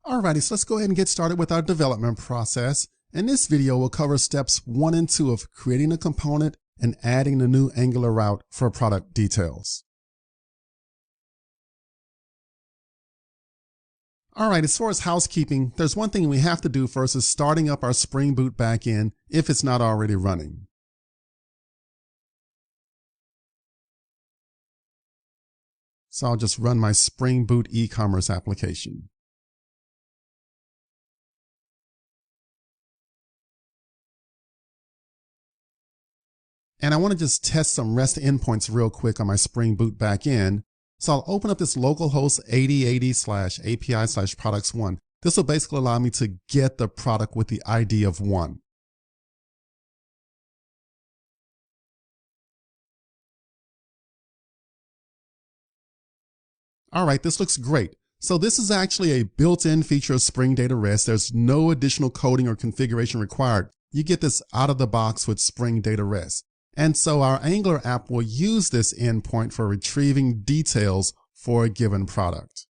Alrighty, so let's go ahead and get started with our development process. In this video, we'll cover steps 1 and 2 of creating a component and adding the new Angular route for product details. Alright, as far as housekeeping, there's one thing we have to do first is starting up our Spring Boot backend if it's not already running. So I'll just run my Spring Boot e-commerce application. And I want to just test some REST endpoints real quick on my Spring Boot backend. So I'll open up this localhost 8080/API/products1. This will basically allow me to get the product with the ID of 1. All right, this looks great. So this is actually a built-in feature of Spring Data REST. There's no additional coding or configuration required. You get this out of the box with Spring Data REST. And so our Angular app will use this endpoint for retrieving details for a given product.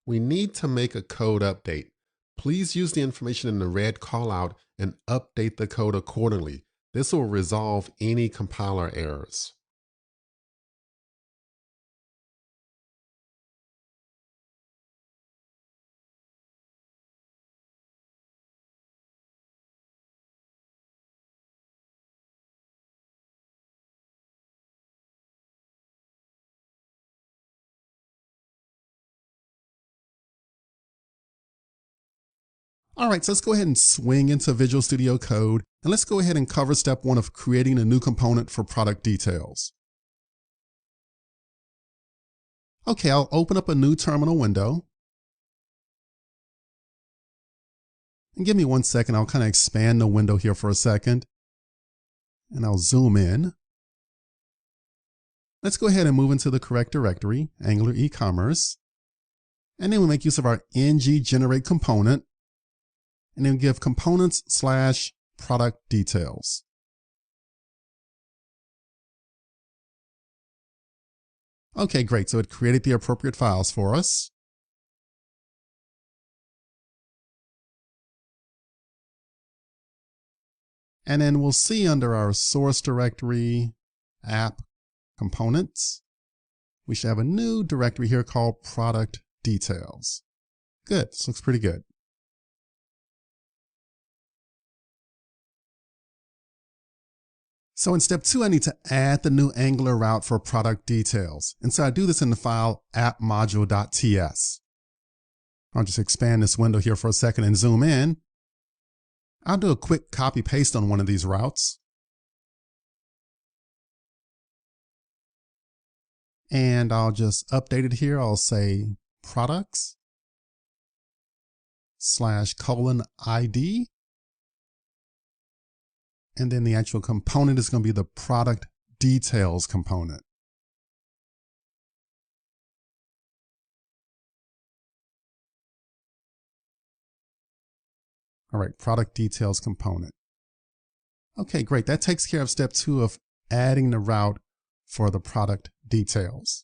We need to make a code update. Please use the information in the red callout and update the code accordingly. This will resolve any compiler errors. All right, so let's go ahead and swing into Visual Studio Code, and let's go ahead and cover step 1 of creating a new component for product details. Okay, I'll open up a new terminal window. And give me 1 second, I'll kind of expand the window here for a second. And I'll zoom in. Let's go ahead and move into the correct directory, Angular e-commerce. And then we make use of our ng generate component. And then give components/product details. Okay, great. So it created the appropriate files for us. And then we'll see under our source directory, app components, we should have a new directory here called product details. Good. This looks pretty good. So in step 2, I need to add the new Angular route for product details. And so I do this in the file appmodule.ts. I'll just expand this window here for a second and zoom in. I'll do a quick copy paste on one of these routes. And I'll just update it here. I'll say products/:ID. And then the actual component is going to be the product details component. All right, product details component. Okay, great. That takes care of step 2 of adding the route for the product details.